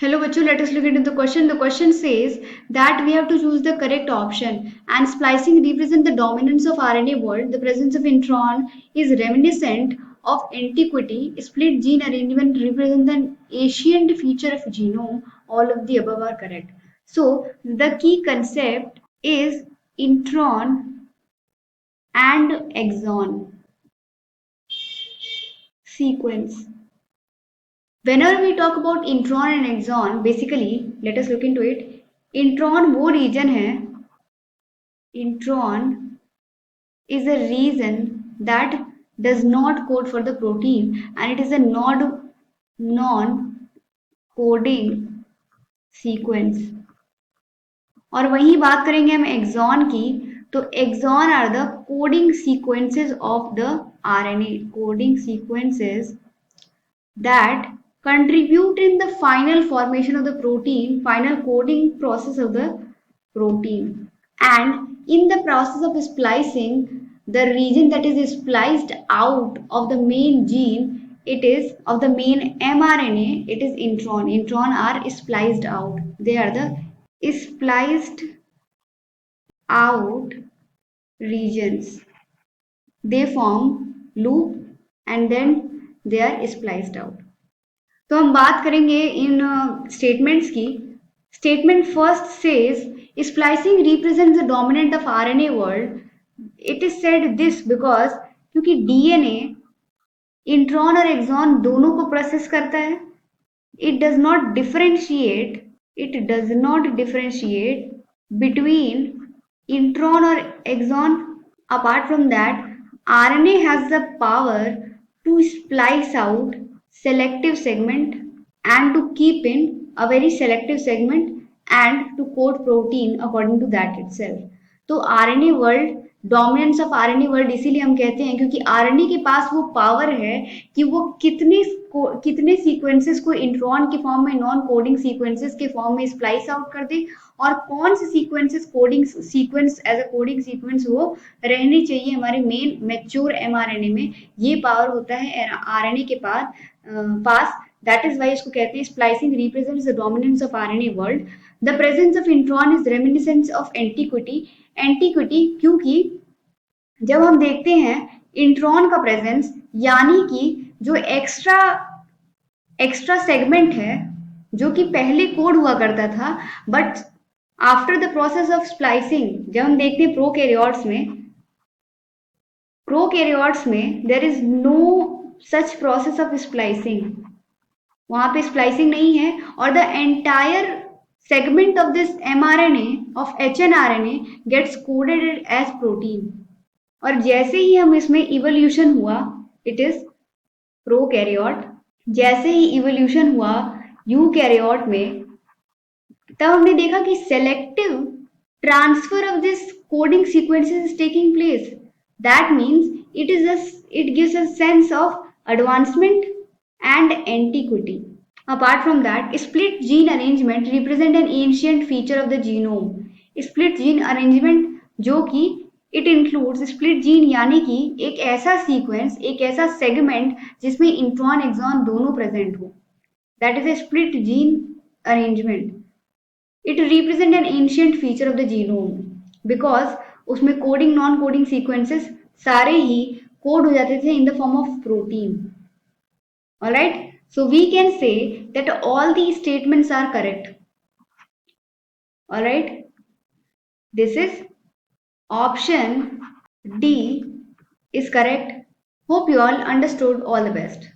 Hello, Bachu. Let us look into the question. The question says that we have to choose the correct option. And splicing represents the dominance of RNA world. The presence of intron is reminiscent of antiquity. Split gene arrangement represents an ancient feature of genome. All of the above are correct. So the key concept is intron and exon sequence. Whenever we talk about intron and exon, basically, let us look into it. Intron वो region है. Intron is a region that does not code for the protein, and it is a non-coding sequence. और वही बात करेंगे हम exon की, तो exon are the coding sequences of the RNA, coding sequences that contribute in the final formation of the protein, final coding process of the protein. And in the process of splicing, the region that is spliced out of the main gene, it is of the main mRNA, it is intron. Intron are spliced out. They are the spliced out regions. They form loop and then they are spliced out. तो हम बात करेंगे इन statements की. Statement first says splicing represents the dominant of RNA world. It is said this because क्योंकि DNA intron और exon दोनों को प्रोसेस करता है. It does not differentiate between intron और exon. Apart from that, RNA has the power to splice out selective segment and to keep in a very selective segment and to code protein according to that itself. तो RNA world, dominance of RNA world इसीलिए हम कहते हैं क्योंकि RNA के पास वो power है कि वो कितने सीक्वेंसेस को इंट्रॉन के फॉर्म में, नॉन कोडिंग सीक्वेंसेस के फॉर्म में स्प्लाइस आउट कर दे और कौन से sequences coding sequence as a coding sequence वो रहनी चाहिए हमारे मेन मैच्योर एमआरएनए में. ये पावर होता है आरएनए के पास. दैट इज वाई इसको कहते हैं splicing represents the dominance of RNA world. The presence of intron is reminiscence of antiquity. Antiquity क्योंकि जब हम देखते हैं इंट्रॉन का प्रेजेंस, यानी कि जो एक्स्ट्रा सेगमेंट है जो कि पहले कोड हुआ करता था, but after the process of splicing, जब हम देखते हैं प्रोकैरियोट्स में there is no such process of splicing. वहां पे स्प्लाइसिंग नहीं है और the entire segment of this mRNA of hnRNA gets coded as protein. और जैसे ही हम इसमें इवोल्यूशन हुआ, इट इज प्रोकैरियोट. जैसे ही इवोल्यूशन हुआ यूकैरियोट में, तब हमने देखा कि selective transfer of this coding sequences is taking place. That means it gives a sense of advancement and antiquity. Apart from that, split gene arrangement represent an ancient feature of the genome. Split gene arrangement जो कि it includes split gene यानी कि एक ऐसा sequence, एक ऐसा segment जिसमें intron axon दोनों प्रेजेंट हो. That is a split gene arrangement. It represent an ancient feature of the genome because उसमें कोडिंग नॉन कोडिंग सीक्वेंसेस सारे ही कोड हो जाते थे in the form of protein. Alright, so we can say that all these statements are correct. Alright, this is option D is correct. Hope you all understood. All the best.